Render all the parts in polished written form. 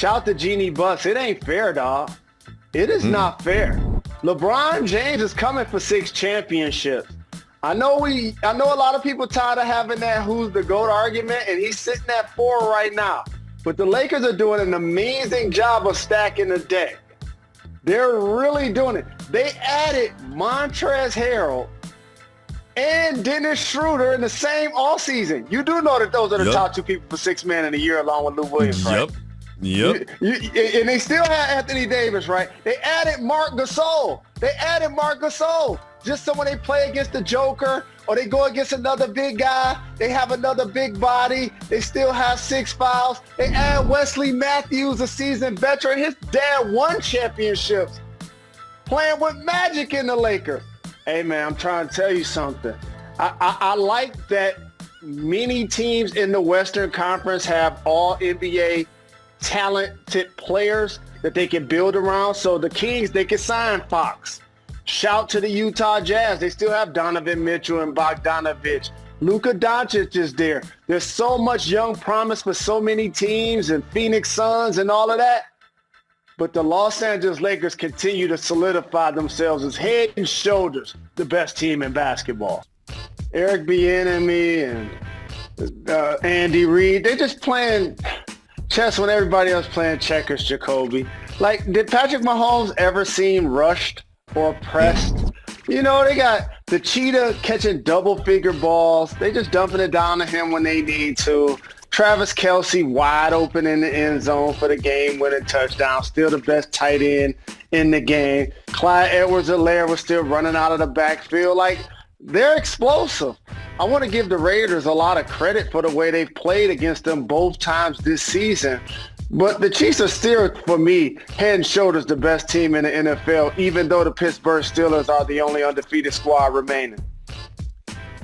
Shout to Genie Bucks. It ain't fair, dog. It is not fair. LeBron James is coming for 6 championships. I know a lot of people tired of having that who's the GOAT argument, and he's sitting at 4 right now. But the Lakers are doing an amazing job of stacking the deck. They're really doing it. They added Montrezl Harrell and Dennis Schroeder in the same offseason. You do know that those are the top 2 people for 6 man in a year, along with Lou Williams, right? Yep. And they still have Anthony Davis, right? They added Marc Gasol. Just so when they play against the Joker or they go against another big guy, they have another big body. They still have 6 fouls. They add Wesley Matthews, a seasoned veteran. His dad won championships playing with Magic in the Lakers. Hey, man, I'm trying to tell you something. I like that many teams in the Western Conference have all NBA talented players that they can build around. So the Kings, they can sign Fox. Shout to the Utah Jazz. They still have Donovan Mitchell and Bogdanovich. Luka Doncic is there. There's so much young promise for so many teams and Phoenix Suns and all of that. But the Los Angeles Lakers continue to solidify themselves as head and shoulders the best team in basketball. Eric Bieniemy and Andy Reid, they're just playing chess when everybody else playing checkers, Jacoby. Like, did Patrick Mahomes ever seem rushed or pressed? You know, they got the cheetah catching double-figure balls. They just dumping it down to him when they need to. Travis Kelce wide open in the end zone for the game-winning touchdown. Still the best tight end in the game. Clyde Edwards-Helaire was still running out of the backfield. Like, they're explosive. I want to give the Raiders a lot of credit for the way they've played against them both times this season. But the Chiefs are still, for me, head and shoulders the best team in the NFL, even though the Pittsburgh Steelers are the only undefeated squad remaining.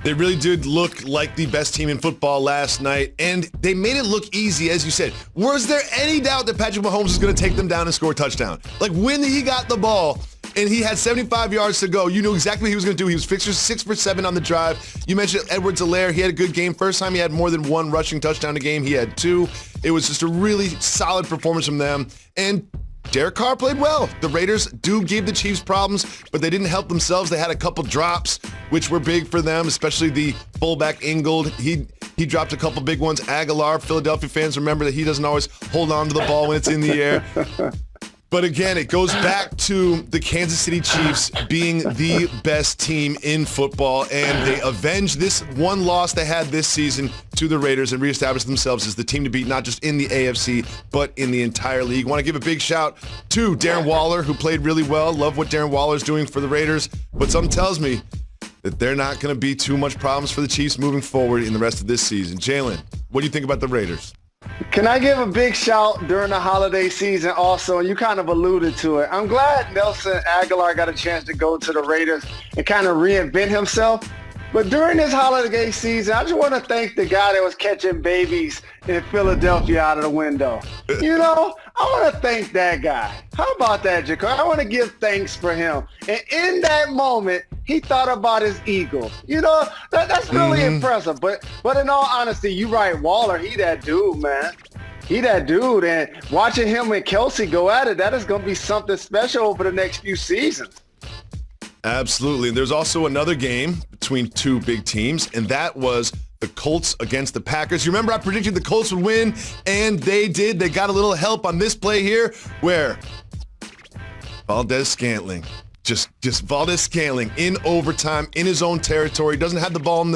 They really did look like the best team in football last night, and they made it look easy, as you said. Was there any doubt that Patrick Mahomes was going to take them down and score a touchdown? Like, when he got the ball and he had 75 yards to go, you knew exactly what he was going to do. He was 6 for 7 on the drive. You mentioned Edwards-Helaire. He had a good game. First time he had more than 1 rushing touchdown a game. He had 2. It was just a really solid performance from them. And Derek Carr played well. The Raiders do give the Chiefs problems, but they didn't help themselves. They had a couple drops, which were big for them, especially the fullback Ingold. He dropped a couple big ones. Aguilar, Philadelphia fans remember that he doesn't always hold on to the ball when it's in the air. But again, it goes back to the Kansas City Chiefs being the best team in football, and they avenged this one loss they had this season to the Raiders and reestablished themselves as the team to beat, not just in the AFC, but in the entire league. Want to give a big shout to Darren Waller, who played really well. Love what Darren Waller's doing for the Raiders, but something tells me that they're not going to be too much problems for the Chiefs moving forward in the rest of this season. Jalen, what do you think about the Raiders? Can I give a big shout during the holiday season also? And you kind of alluded to it. I'm glad Nelson Aguilar got a chance to go to the Raiders and kind of reinvent himself. But during this holiday season, I just want to thank the guy that was catching babies in Philadelphia out of the window. You know, I want to thank that guy. How about that, Jacob? I want to give thanks for him. And in that moment, he thought about his Eagles. You know, that's really impressive. But in all honesty, you're right, Waller, he that dude, man. He that dude. And watching him and Kelce go at it, that is going to be something special over the next few seasons. Absolutely. And there's also another game between 2 big teams, and that was the Colts against the Packers. You remember I predicted the Colts would win, and they did. They got a little help on this play here where Valdez-Scantling, just Valdez-Scantling in overtime in his own territory, doesn't have the ball in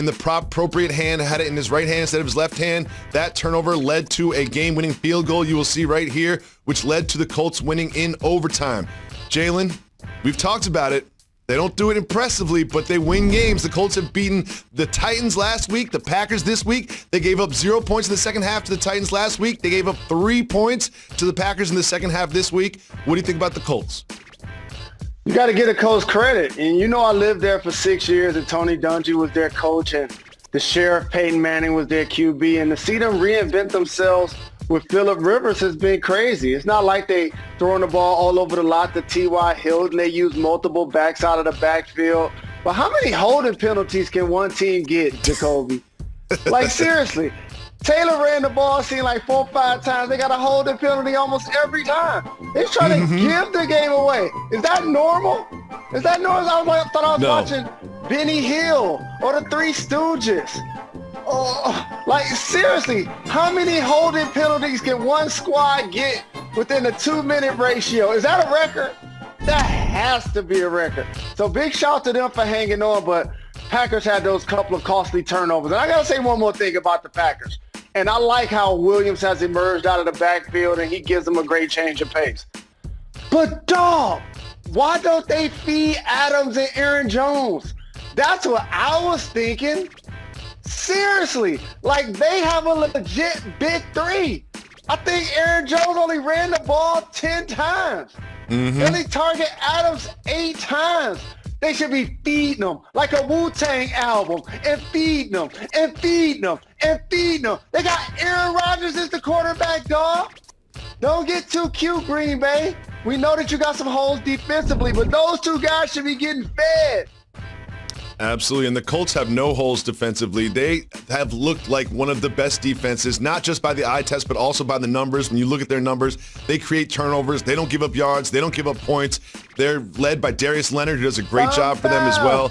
the appropriate hand, had it in his right hand instead of his left hand. That turnover led to a game-winning field goal you will see right here, which led to the Colts winning in overtime. Jalen, we've talked about it. They don't do it impressively, but they win games. The Colts have beaten the Titans last week, the Packers this week. They gave up 0 points in the second half to the Titans last week. They gave up 3 points to the Packers in the second half this week. What do you think about the Colts? You got to give the Colts credit. And you know I lived there for 6 years, and Tony Dungy was their coach, and the Sheriff Peyton Manning was their QB. And to see them reinvent themselves with Phillip Rivers has been crazy. It's not like they throwing the ball all over the lot to T.Y. Hilton. They use multiple backs out of the backfield. But how many holding penalties can one team get, Jacoby? Like, seriously. Taylor ran the ball, seemed like 4 or 5 times. They got a holding penalty almost every time. They're trying to give the game away. Is that normal? Is that normal? I thought I was watching Benny Hill or the Three Stooges. Oh, like, seriously, how many holding penalties can one squad get within a 2-minute ratio? Is that a record? That has to be a record. So big shout to them for hanging on, but Packers had those couple of costly turnovers. And I got to say one more thing about the Packers. And I like how Williams has emerged out of the backfield and he gives them a great change of pace. But, dog, why don't they feed Adams and Aaron Jones? That's what I was thinking. Seriously, like they have a legit big three. I think Aaron Jones only ran the ball 10 times. And they target Adams 8 times. They should be feeding them like a Wu-Tang album and feeding them and feeding them and feeding them. They got Aaron Rodgers as the quarterback, dog. Don't get too cute, Green Bay. We know that you got some holes defensively, but those two guys should be getting fed. Absolutely, and the Colts have no holes defensively. They have looked like one of the best defenses, not just by the eye test, but also by the numbers. When you look at their numbers, they create turnovers. They don't give up yards. They don't give up points. They're led by Darius Leonard, who does a great job for them as well.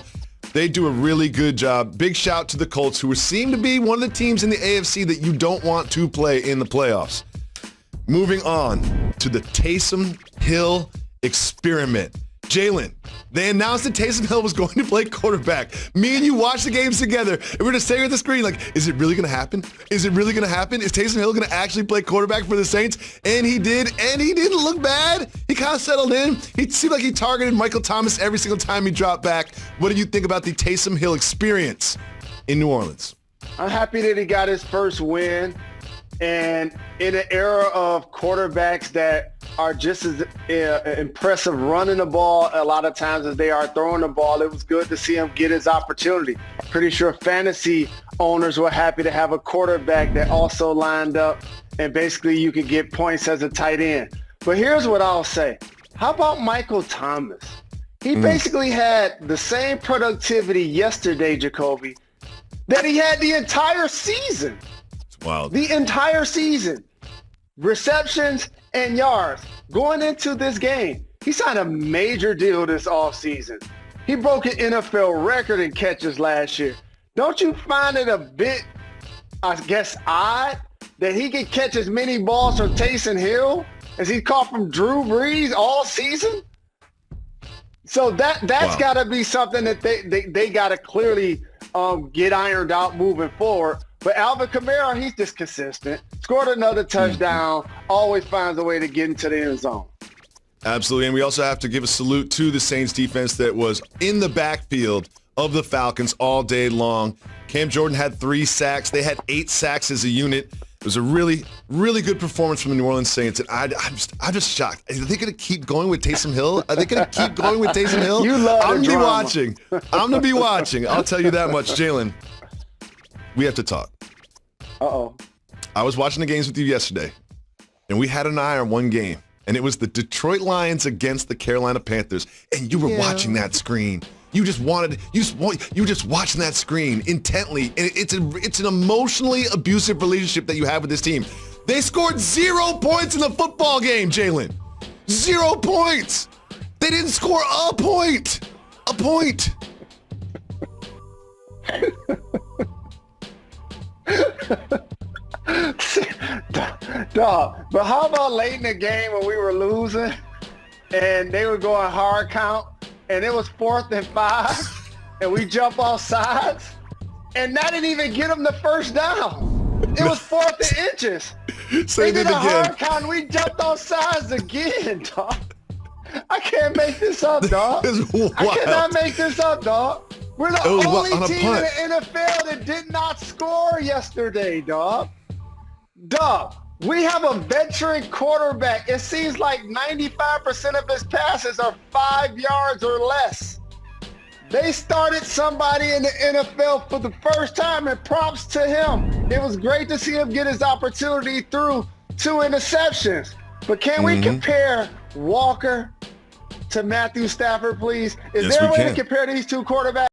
They do a really good job. Big shout to the Colts, who seem to be one of the teams in the AFC that you don't want to play in the playoffs. Moving on to the Taysom Hill experiment. Jalen, they announced that Taysom Hill was going to play quarterback. Me and you watched the games together, and we're just staring at the screen like, is it really going to happen? Is it really going to happen? Is Taysom Hill going to actually play quarterback for the Saints? And he did, and he didn't look bad. He kind of settled in. He seemed like he targeted Michael Thomas every single time he dropped back. What do you think about the Taysom Hill experience in New Orleans? I'm happy that he got his first win. And in an era of quarterbacks that are just as impressive running the ball a lot of times as they are throwing the ball, it was good to see him get his opportunity. Pretty sure fantasy owners were happy to have a quarterback that also lined up and basically you could get points as a tight end. But here's what I'll say. How about Michael Thomas? He basically had the same productivity yesterday, Jacoby, that he had the entire season. Wow. The entire season. Receptions and yards. Going into this game, he signed a major deal this offseason. He broke an NFL record in catches last year. Don't you find it a bit, I guess, odd that he can catch as many balls from Taysom Hill as he caught from Drew Brees all season? So that's got to be something that they got to clearly get ironed out moving forward. But Alvin Kamara, he's just consistent. Scored another touchdown, always finds a way to get into the end zone. Absolutely, and we also have to give a salute to the Saints defense that was in the backfield of the Falcons all day long. Cam Jordan had 3 sacks. They had 8 sacks as a unit. It was a really, really good performance from the New Orleans Saints, and I'm just shocked. Are they going to keep going with Taysom Hill? Are they going to keep going with Taysom Hill? You love I'm going to be drama. watching. I'm going to be watching. I'll tell you that much. Jalen, we have to talk. Uh-oh. I was watching the games with you yesterday, and we had an eye on one game, and it was the Detroit Lions against the Carolina Panthers, and you were watching that screen. You just watching that screen intently, and it's an emotionally abusive relationship that you have with this team. They scored 0 points in the football game, Jalen. 0 points. They didn't score a point. A point. Dog, but how about late in the game when we were losing and they were going hard count and it was 4th and 5 and we jump off sides and that didn't even get them the first down. It was 4th and inches. Say they it did a again. hard count and we jumped off sides again, dog. I can't make this up, dog. I cannot make this up, dog. We're the only team in the NFL that did not score yesterday, dog. Dog, we have a veteran quarterback. It seems like 95% of his passes are 5 yards or less. They started somebody in the NFL for the first time, and props to him. It was great to see him get his opportunity through 2 interceptions. But can we compare Walker to Matthew Stafford, please? Is there a way to compare these 2 quarterbacks?